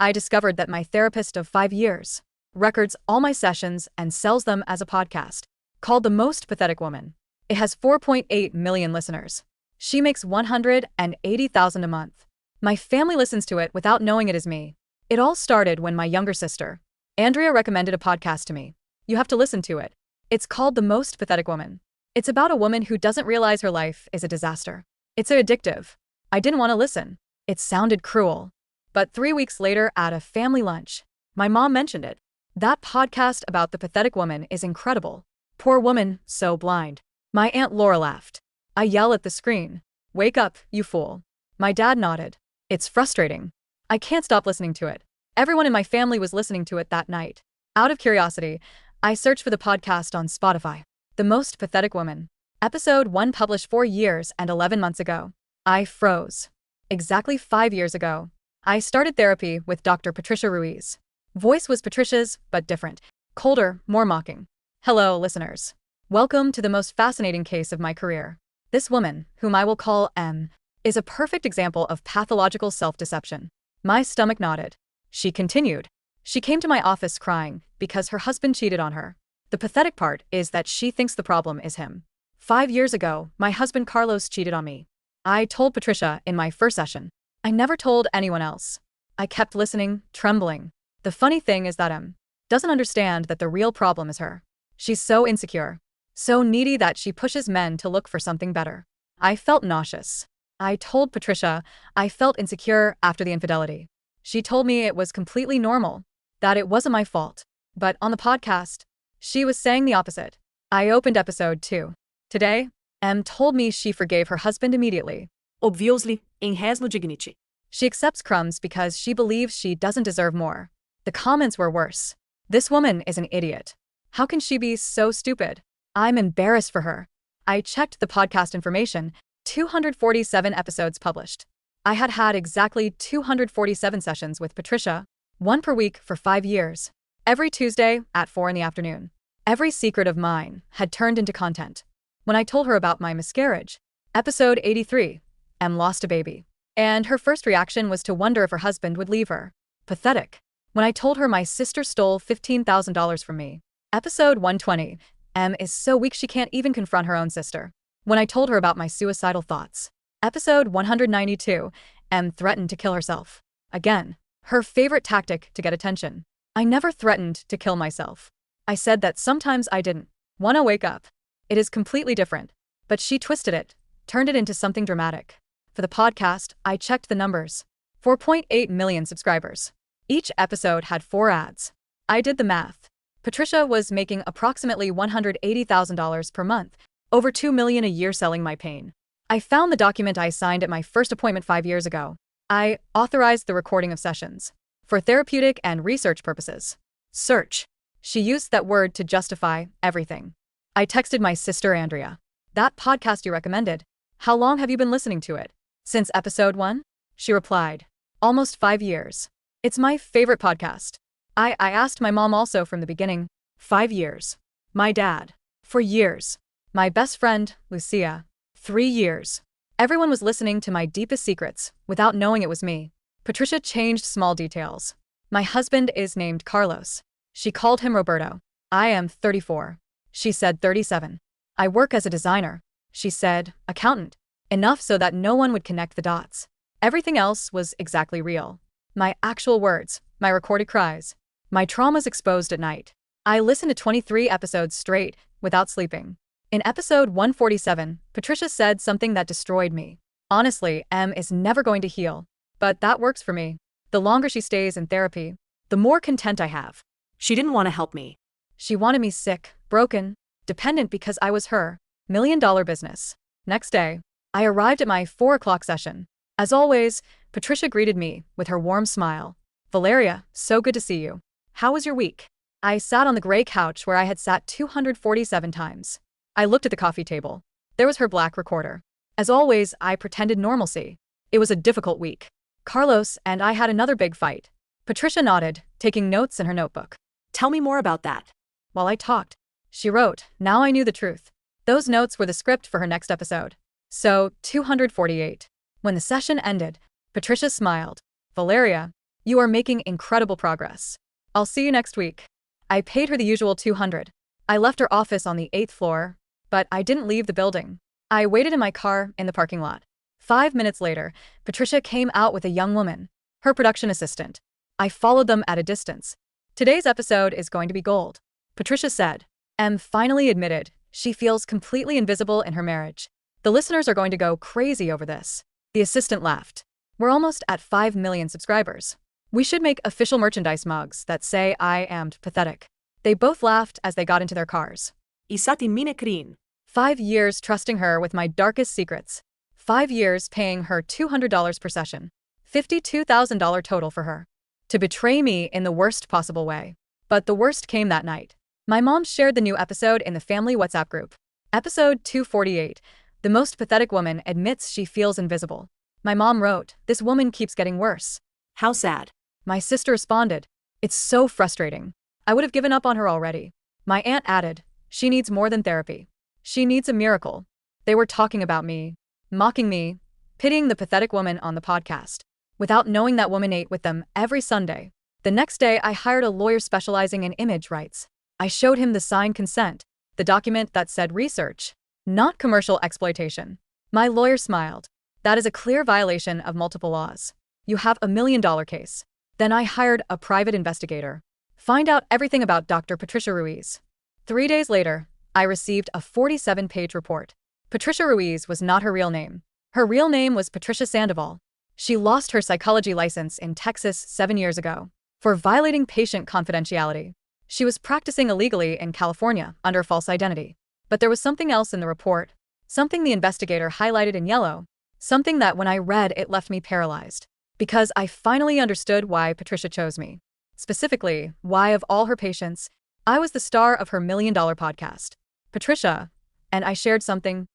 I discovered that my therapist of 5 years records all my sessions and sells them as a podcast called The Most Pathetic Woman. It has 4.8 million listeners. She makes $180,000 a month. My family listens to it without knowing it is me. It all started when my younger sister, Andrea, recommended a podcast to me. You have to listen to it. It's called The Most Pathetic Woman. It's about a woman who doesn't realize her life is a disaster. It's addictive. I didn't want to listen. It sounded cruel. But 3 weeks later at a family lunch, my mom mentioned it. That podcast about the pathetic woman is incredible. Poor woman, so blind. My Aunt Laura laughed. I yell at the screen. Wake up, you fool. My dad nodded. It's frustrating. I can't stop listening to it. Everyone in my family was listening to it that night. Out of curiosity, I searched for the podcast on Spotify. The Most Pathetic Woman. Episode 1 published 4 years and 11 months ago. I froze. Exactly 5 years ago, I started therapy with Dr. Patricia Ruiz. Voice was Patricia's, but different. Colder, more mocking. Hello, listeners. Welcome to the most fascinating case of my career. This woman, whom I will call M, is a perfect example of pathological self-deception. My stomach nodded. She continued. She came to my office crying because her husband cheated on her. The pathetic part is that she thinks the problem is him. 5 years ago, my husband Carlos cheated on me. I told Patricia in my first session. I never told anyone else. I kept listening, trembling. The funny thing is that M doesn't understand that the real problem is her. She's so insecure, so needy that she pushes men to look for something better. I felt nauseous. I told Patricia I felt insecure after the infidelity. She told me it was completely normal, that it wasn't my fault. But on the podcast, she was saying the opposite. I opened episode 2. Today, M told me she forgave her husband immediately. Obviously, in has no dignity. She accepts crumbs because she believes she doesn't deserve more. The comments were worse. This woman is an idiot. How can she be so stupid? I'm embarrassed for her. I checked the podcast information. 247 episodes published. I had had exactly 247 sessions with Patricia, 1 per week for 5 years. Every Tuesday at 4 in the afternoon. Every secret of mine had turned into content. When I told her about my miscarriage, episode 83, M lost a baby. And her first reaction was to wonder if her husband would leave her. Pathetic. When I told her my sister stole $15,000 from me, episode 120, M is so weak she can't even confront her own sister. When I told her about my suicidal thoughts, episode 192, M threatened to kill herself. Again, her favorite tactic to get attention. I never threatened to kill myself. I said that sometimes I didn't want to wake up. It is completely different. But she twisted it, turned it into something dramatic. For the podcast, I checked the numbers. 4.8 million subscribers. Each episode had 4 ads. I did the math. Patricia was making approximately $180,000 per month, over $2 million a year selling my pain. I found the document I signed at my first appointment 5 years ago. I authorized the recording of sessions for therapeutic and research purposes. Search. She used that word to justify everything. I texted my sister Andrea. That podcast you recommended. How long have you been listening to it? Since episode 1? She replied. Almost 5 years. It's my favorite podcast. I asked my mom also from the beginning. 5 years. My dad. For years. My best friend, Lucia. 3 years. Everyone was listening to my deepest secrets without knowing it was me. Patricia changed small details. My husband is named Carlos. She called him Roberto. I am 34. She said 37. I work as a designer. She said accountant. Enough so that no one would connect the dots. Everything else was exactly real. My actual words, my recorded cries, my traumas exposed at night. I listened to 23 episodes straight, without sleeping. In episode 147, Patricia said something that destroyed me. Honestly, M is never going to heal. But that works for me. The longer she stays in therapy, the more content I have. She didn't want to help me. She wanted me sick, broken, dependent because I was her $1 million business. Next day, I arrived at my 4 o'clock session. As always, Patricia greeted me with her warm smile. Valeria, so good to see you. How was your week? I sat on the gray couch where I had sat 247 times. I looked at the coffee table. There was her black recorder. As always, I pretended normalcy. It was a difficult week. Carlos and I had another big fight. Patricia nodded, taking notes in her notebook. Tell me more about that. While I talked, she wrote, now I knew the truth. Those notes were the script for her next episode. So, 248. When the session ended, Patricia smiled. Valeria, You are making incredible progress. I'll see you next week. I paid her the usual $200. I left her office on the 8th floor, but I didn't leave the building. I waited in my car in the parking lot. 5 minutes later, Patricia came out with a young woman, her production assistant. I followed them at a distance. Today's episode is going to be gold, Patricia said. Em finally admitted she feels completely invisible in her marriage. The listeners are going to go crazy over this. The assistant laughed. We're almost at 5 million subscribers. We should make official merchandise mugs that say I am pathetic. They both laughed as they got into their cars. Isati mine krin. 5 years trusting her with my darkest secrets. 5 years paying her $200 per session. $52,000 total for her. To betray me in the worst possible way. But the worst came that night. My mom shared the new episode in the family WhatsApp group. Episode 248. The most pathetic woman admits she feels invisible. My mom wrote, "This woman keeps getting worse." How sad. My sister responded, "It's so frustrating. I would have given up on her already." My aunt added, "She needs more than therapy. She needs a miracle." They were talking about me, mocking me, pitying the pathetic woman on the podcast, without knowing that woman ate with them every Sunday. The next day, I hired a lawyer specializing in image rights. I showed him the signed consent, the document that said research, not commercial exploitation. My lawyer smiled. That is a clear violation of multiple laws. You have $1 million case. Then I hired a private investigator. Find out everything about Dr. Patricia Ruiz. 3 days later, I received a 47-page report. Patricia Ruiz was not her real name. Her real name was Patricia Sandoval. She lost her psychology license in Texas 7 years ago for violating patient confidentiality. She was practicing illegally in California under false identity. But there was something else in the report, something the investigator highlighted in yellow, something that when I read it left me paralyzed. Because I finally understood why Patricia chose me. Specifically, why of all her patients, I was the star of her $1 million podcast. Patricia, and I shared something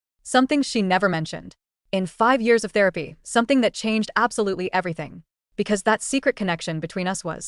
she never mentioned. In 5 years of therapy, something that changed absolutely everything. Because that secret connection between us was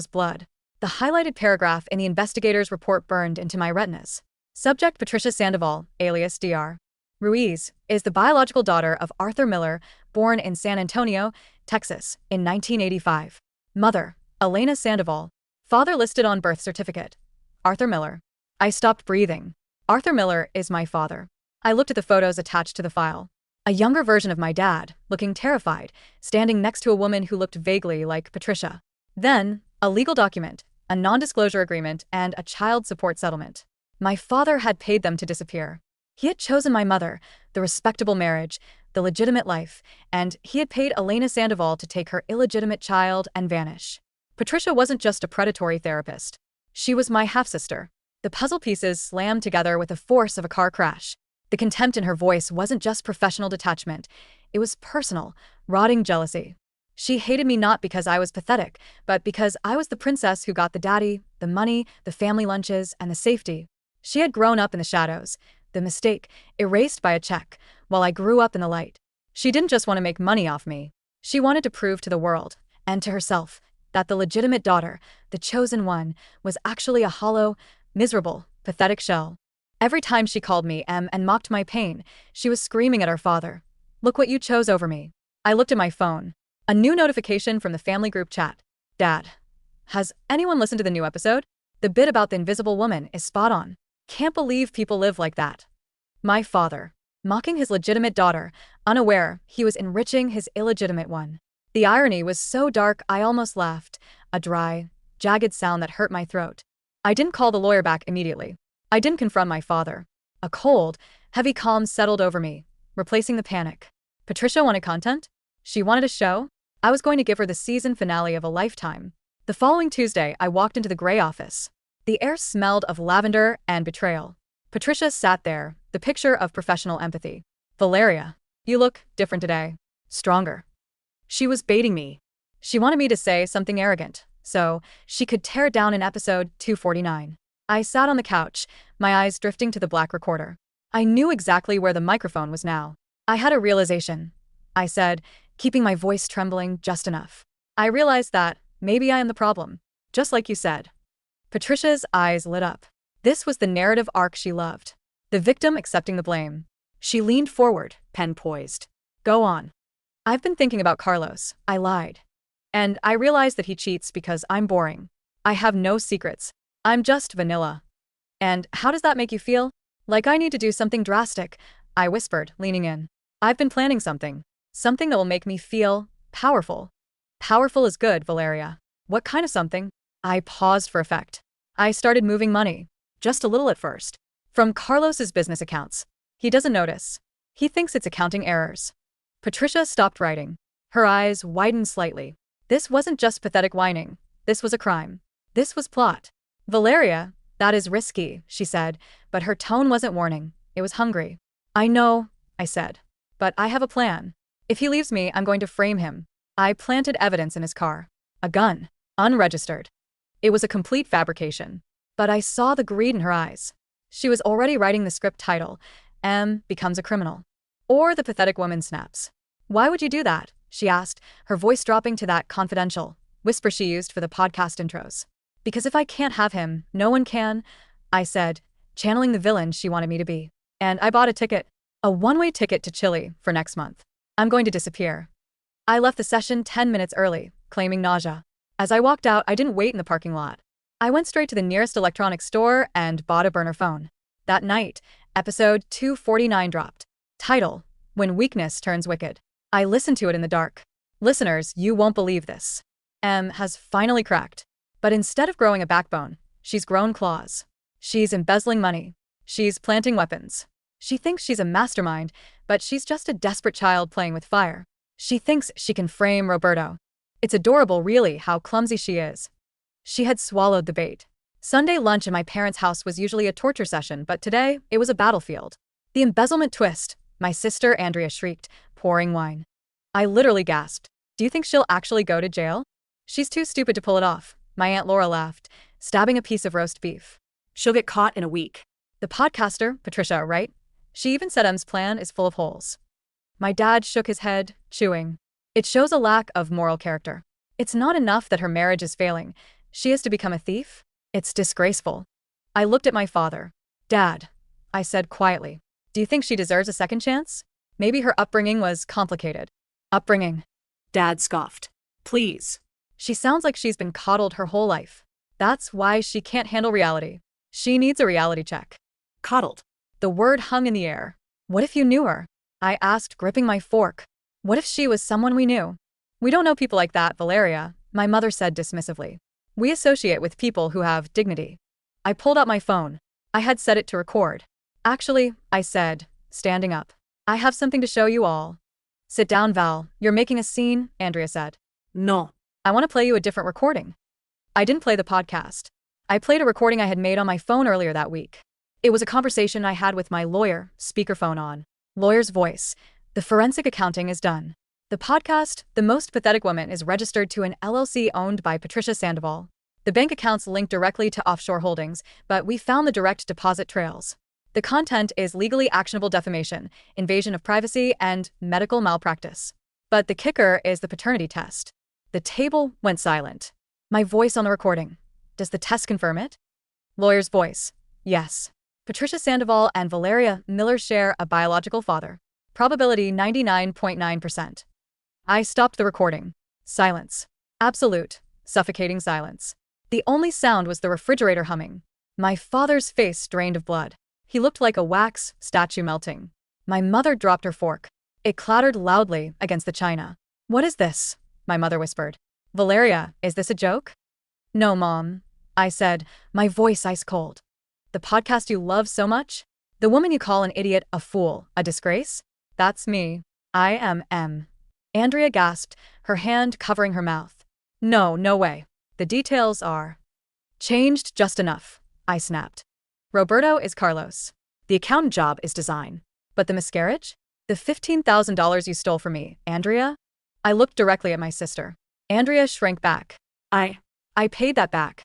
blood. The highlighted paragraph in the investigator's report burned into my retinas. Subject: Patricia Sandoval, alias Dr. Ruiz, is the biological daughter of Arthur Miller, born in San Antonio, Texas, in 1985. Mother: Elena Sandoval. Father listed on birth certificate: Arthur Miller. I stopped breathing. Arthur Miller is my father. I looked at the photos attached to the file. A younger version of my dad, looking terrified, standing next to a woman who looked vaguely like Patricia. Then, a legal document, a non-disclosure agreement, and a child support settlement. My father had paid them to disappear. He had chosen my mother, the respectable marriage, the legitimate life, and he had paid Elena Sandoval to take her illegitimate child and vanish. Patricia wasn't just a predatory therapist. She was my half-sister. The puzzle pieces slammed together with the force of a car crash. The contempt in her voice wasn't just professional detachment. It was personal, rotting jealousy. She hated me not because I was pathetic, but because I was the princess who got the daddy, the money, the family lunches, and the safety. She had grown up in the shadows, the mistake, erased by a check, while I grew up in the light. She didn't just want to make money off me. She wanted to prove to the world, and to herself, that the legitimate daughter, the chosen one, was actually a hollow, miserable, pathetic shell. Every time she called me Em and mocked my pain, she was screaming at our father. "Look what you chose over me." I looked at my phone. A new notification from the family group chat. "Dad, has anyone listened to the new episode? The bit about the invisible woman is spot on. Can't believe people live like that." My father, mocking his legitimate daughter, unaware he was enriching his illegitimate one. The irony was so dark I almost laughed, a dry, jagged sound that hurt my throat. I didn't call the lawyer back immediately. I didn't confront my father. A cold, heavy calm settled over me, replacing the panic. Patricia wanted content? She wanted a show? I was going to give her the season finale of a lifetime. The following Tuesday, I walked into the gray office. The air smelled of lavender and betrayal. Patricia sat there, the picture of professional empathy. "Valeria, you look different today. Stronger." She was baiting me. She wanted me to say something arrogant, so she could tear down in episode 249. I sat on the couch, my eyes drifting to the black recorder. I knew exactly where the microphone was now. I had a realization. I said, keeping my voice trembling just enough. "I realized that maybe I am the problem, just like you said." Patricia's eyes lit up. This was the narrative arc she loved. The victim accepting the blame. She leaned forward, pen poised. "Go on." I've been thinking about Carlos. I lied. And I realized that he cheats because I'm boring. I have no secrets. I'm just vanilla. And how does that make you feel? Like I need to do something drastic, I whispered, leaning in. I've been planning something. Something that will make me feel powerful. Powerful is good, Valeria. What kind of something? I paused for effect. I started moving money. Just a little at first. From Carlos's business accounts. He doesn't notice. He thinks it's accounting errors. Patricia stopped writing. Her eyes widened slightly. This wasn't just pathetic whining. This was a crime. This was plot. Valeria, that is risky, she said, but her tone wasn't warning. It was hungry. I know, I said. But I have a plan. If he leaves me, I'm going to frame him. I planted evidence in his car. A gun. Unregistered. It was a complete fabrication. But I saw the greed in her eyes. She was already writing the script title, M becomes a criminal. Or the pathetic woman snaps. Why would you do that? She asked, her voice dropping to that confidential whisper she used for the podcast intros. Because if I can't have him, no one can, I said, channeling the villain she wanted me to be. And I bought a ticket. A one-way ticket to Chile for next month. I'm going to disappear. I left the session 10 minutes early, claiming nausea. As I walked out, I didn't wait in the parking lot. I went straight to the nearest electronics store and bought a burner phone. That night, episode 249 dropped. Title, When Weakness Turns Wicked. I listened to it in the dark. Listeners, you won't believe this. M has finally cracked. But instead of growing a backbone, she's grown claws. She's embezzling money. She's planting weapons. She thinks she's a mastermind, but she's just a desperate child playing with fire. She thinks she can frame Roberto. It's adorable, really, how clumsy she is. She had swallowed the bait. Sunday lunch in my parents' house was usually a torture session, but today, it was a battlefield. The embezzlement twist, my sister Andrea shrieked, pouring wine. I literally gasped. Do you think she'll actually go to jail? She's too stupid to pull it off, my Aunt Laura laughed, stabbing a piece of roast beef. She'll get caught in a week. The podcaster, Patricia, right? She even said M's plan is full of holes. My dad shook his head, chewing. It shows a lack of moral character. It's not enough that her marriage is failing. She is to become a thief? It's disgraceful. I looked at my father. Dad, I said quietly, do you think she deserves a second chance? Maybe her upbringing was complicated. Upbringing. Dad scoffed. Please. She sounds like she's been coddled her whole life. That's why she can't handle reality. She needs a reality check. Coddled. The word hung in the air. What if you knew her? I asked, gripping my fork. What if she was someone we knew? We don't know people like that, Valeria, my mother said dismissively. We associate with people who have dignity. I pulled out my phone. I had set it to record. Actually, I said, standing up. I have something to show you all. Sit down, Val. You're making a scene, Andrea said. No. I want to play you a different recording. I didn't play the podcast. I played a recording I had made on my phone earlier that week. It was a conversation I had with my lawyer, speakerphone on. Lawyer's voice. The forensic accounting is done. The podcast, The Most Pathetic Woman, is registered to an LLC owned by Patricia Sandoval. The bank accounts link directly to offshore holdings, but we found the direct deposit trails. The content is legally actionable defamation, invasion of privacy, and medical malpractice. But the kicker is the paternity test. The table went silent. My voice on the recording. Does the test confirm it? Lawyer's voice. Yes. Patricia Sandoval and Valeria Miller share a biological father. Probability 99.9%. I stopped the recording. Silence. Absolute, suffocating silence. The only sound was the refrigerator humming. My father's face drained of blood. He looked like a wax statue melting. My mother dropped her fork. It clattered loudly against the china. What is this? My mother whispered. Valeria, is this a joke? No, Mom, I said, my voice ice cold. The podcast you love so much? The woman you call an idiot, a fool, a disgrace? That's me. I am M. Andrea gasped, her hand covering her mouth. No, no way. The details are changed just enough, I snapped. Roberto is Carlos. The accountant job is design. But the miscarriage? The $15,000 you stole from me, Andrea? I looked directly at my sister. Andrea shrank back. I paid that back.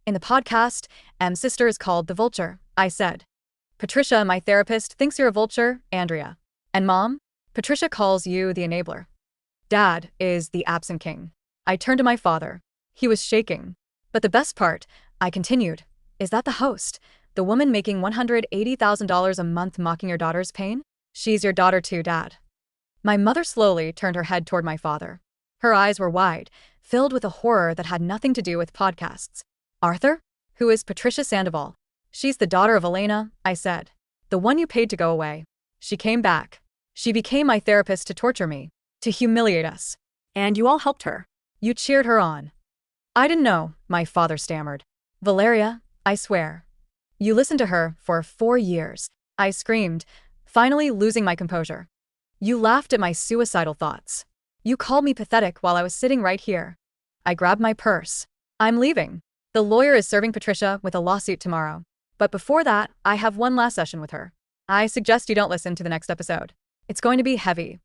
In the podcast, M's sister is called the vulture, I said. Patricia, my therapist, thinks you're a vulture, Andrea. And Mom? Patricia calls you the enabler. Dad is the absent king. I turned to my father. He was shaking. But the best part, I continued, is that the host, the woman making $180,000 a month mocking your daughter's pain? She's your daughter too, Dad. My mother slowly turned her head toward my father. Her eyes were wide, filled with a horror that had nothing to do with podcasts. Arthur? Who is Patricia Sandoval? She's the daughter of Elena, I said. The one you paid to go away. She came back. She became my therapist to torture me, to humiliate us. And you all helped her. You cheered her on. I didn't know, my father stammered. Valeria, I swear. You listened to her for 4 years, I screamed, finally losing my composure. You laughed at my suicidal thoughts. You called me pathetic while I was sitting right here. I grabbed my purse. I'm leaving. The lawyer is serving Patricia with a lawsuit tomorrow. But before that, I have one last session with her. I suggest you don't listen to the next episode. It's going to be heavy.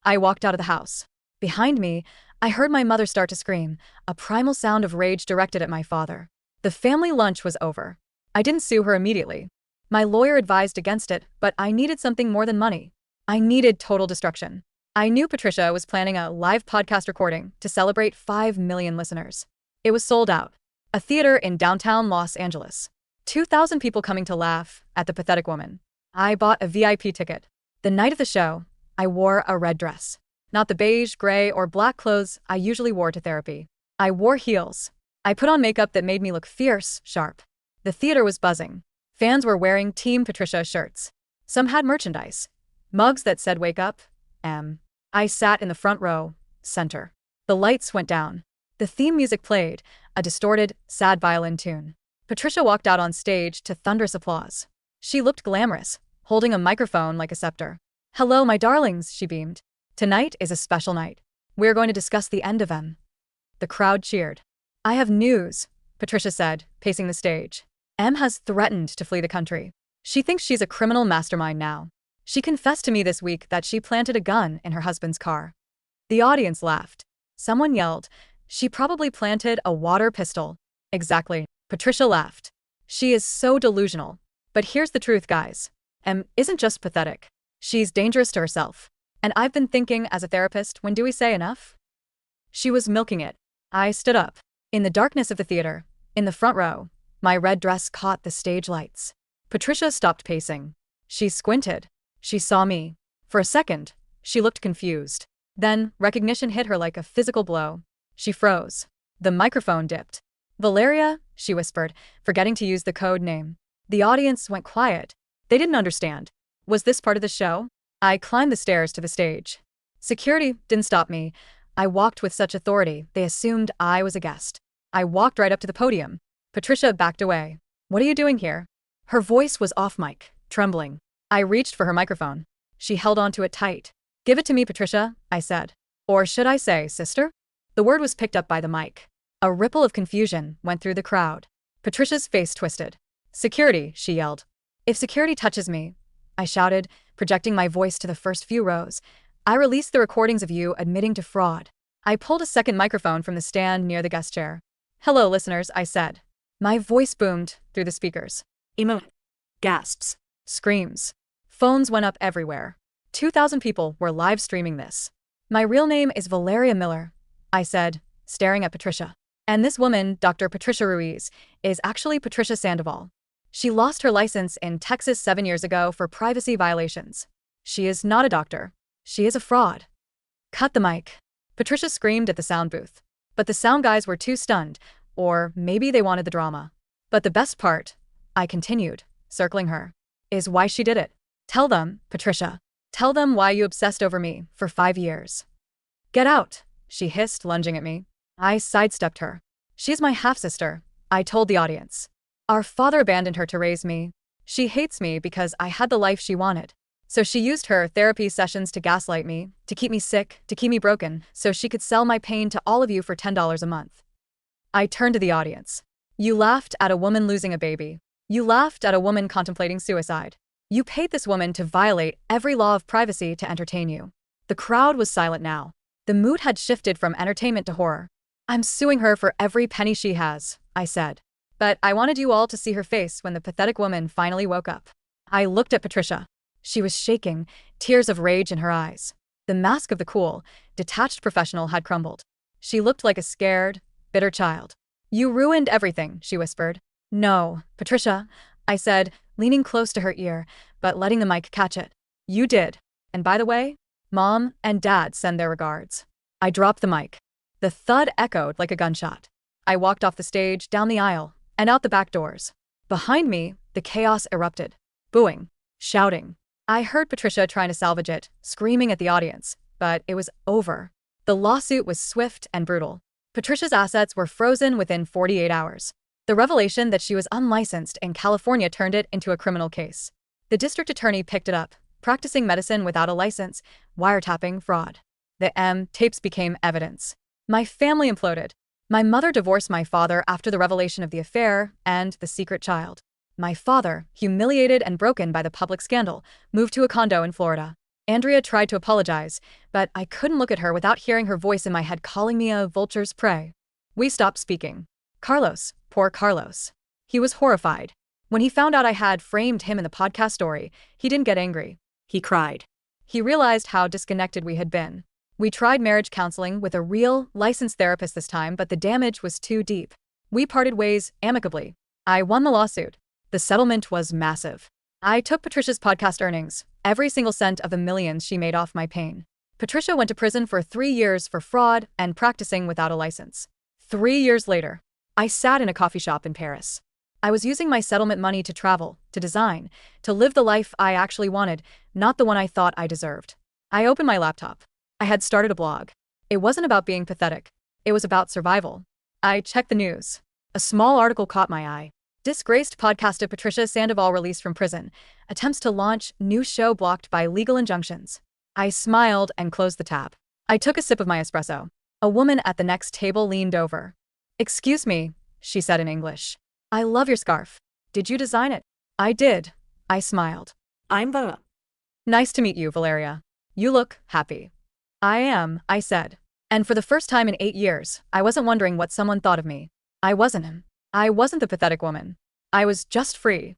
I walked out of the house. Behind me, I heard my mother start to scream, a primal sound of rage directed at my father. The family lunch was over. I didn't sue her immediately. My lawyer advised against it, but I needed something more than money. I needed total destruction. I knew Patricia was planning a live podcast recording to celebrate 5 million listeners. It was sold out. A theater in downtown Los Angeles. 2,000 people coming to laugh at the pathetic woman. I bought a VIP ticket. The night of the show, I wore a red dress. Not the beige, gray, or black clothes I usually wore to therapy. I wore heels. I put on makeup that made me look fierce, sharp. The theater was buzzing. Fans were wearing Team Patricia shirts. Some had merchandise. Mugs that said "Wake Up, M." I sat in the front row, center. The lights went down. The theme music played, a distorted, sad violin tune. Patricia walked out on stage to thunderous applause. She looked glamorous, holding a microphone like a scepter. Hello, my darlings, she beamed. Tonight is a special night. We're going to discuss the end of M. The crowd cheered. I have news, Patricia said, pacing the stage. M has threatened to flee the country. She thinks she's a criminal mastermind now. She confessed to me this week that she planted a gun in her husband's car. The audience laughed. Someone yelled, "She probably planted a water pistol." Exactly. Patricia laughed. She is so delusional. But here's the truth, guys. M isn't just pathetic. She's dangerous to herself. And I've been thinking, as a therapist, when do we say enough? She was milking it. I stood up. In the darkness of the theater, in the front row, my red dress caught the stage lights. Patricia stopped pacing. She squinted. She saw me. For a second, she looked confused. Then, recognition hit her like a physical blow. She froze. The microphone dipped. Valeria, she whispered, forgetting to use the code name. The audience went quiet. They didn't understand. Was this part of the show? I climbed the stairs to the stage. Security didn't stop me. I walked with such authority, they assumed I was a guest. I walked right up to the podium. Patricia backed away. What are you doing here? Her voice was off mic, trembling. I reached for her microphone. She held onto it tight. Give it to me, Patricia, I said. Or should I say, sister? The word was picked up by the mic. A ripple of confusion went through the crowd. Patricia's face twisted. Security, she yelled. If security touches me, I shouted, projecting my voice to the first few rows, I release the recordings of you admitting to fraud. I pulled a second microphone from the stand near the guest chair. Hello, listeners, I said. My voice boomed through the speakers. Emo. Gasps. Screams. Phones went up everywhere. 2,000 people were live streaming this. My real name is Valeria Miller, I said, staring at Patricia. And this woman, Dr. Patricia Ruiz, is actually Patricia Sandoval. She lost her license in Texas 7 years ago for privacy violations. She is not a doctor. She is a fraud. Cut the mic. Patricia screamed at the sound booth. But the sound guys were too stunned, or maybe they wanted the drama. But the best part, I continued, circling her, is why she did it. Tell them, Patricia. Tell them why you obsessed over me for 5 years. Get out, she hissed, lunging at me. I sidestepped her. She's my half-sister, I told the audience. Our father abandoned her to raise me. She hates me because I had the life she wanted. So she used her therapy sessions to gaslight me, to keep me sick, to keep me broken, so she could sell my pain to all of you for $10 a month. I turned to the audience. You laughed at a woman losing a baby. You laughed at a woman contemplating suicide. You paid this woman to violate every law of privacy to entertain you. The crowd was silent now. The mood had shifted from entertainment to horror. I'm suing her for every penny she has, I said. But I wanted you all to see her face when the pathetic woman finally woke up. I looked at Patricia. She was shaking, tears of rage in her eyes. The mask of the cool, detached professional had crumbled. She looked like a scared, bitter child. You ruined everything, she whispered. No, Patricia, I said, leaning close to her ear, but letting the mic catch it. You did. And by the way, Mom and Dad send their regards. I dropped the mic. The thud echoed like a gunshot. I walked off the stage, down the aisle, and out the back doors. Behind me, the chaos erupted. Booing. Shouting. I heard Patricia trying to salvage it, screaming at the audience, but it was over. The lawsuit was swift and brutal. Patricia's assets were frozen within 48 hours. The revelation that she was unlicensed in California turned it into a criminal case. The district attorney picked it up, practicing medicine without a license, wiretapping fraud. The tapes became evidence. My family imploded. My mother divorced my father after the revelation of the affair and the secret child. My father, humiliated and broken by the public scandal, moved to a condo in Florida. Andrea tried to apologize, but I couldn't look at her without hearing her voice in my head calling me a vulture's prey. We stopped speaking. Carlos, poor Carlos. He was horrified. When he found out I had framed him in the podcast story, he didn't get angry. He cried. He realized how disconnected we had been. We tried marriage counseling with a real, licensed therapist this time, but the damage was too deep. We parted ways amicably. I won the lawsuit. The settlement was massive. I took Patricia's podcast earnings, every single cent of the millions she made off my pain. Patricia went to prison for 3 years for fraud and practicing without a license. 3 years later, I sat in a coffee shop in Paris. I was using my settlement money to travel, to design, to live the life I actually wanted, not the one I thought I deserved. I opened my laptop. I had started a blog. It wasn't about being pathetic. It was about survival. I checked the news. A small article caught my eye. Disgraced podcaster Patricia Sandoval released from prison. Attempts to launch new show blocked by legal injunctions. I smiled and closed the tab. I took a sip of my espresso. A woman at the next table leaned over. "Excuse me," she said in English. "I love your scarf. Did you design it?" "I did." I smiled. I'm Vera. "Nice to meet you, Valeria. You look happy." "I am," I said. And for the first time in 8 years, I wasn't wondering what someone thought of me. I wasn't him. I wasn't the pathetic woman. I was just free.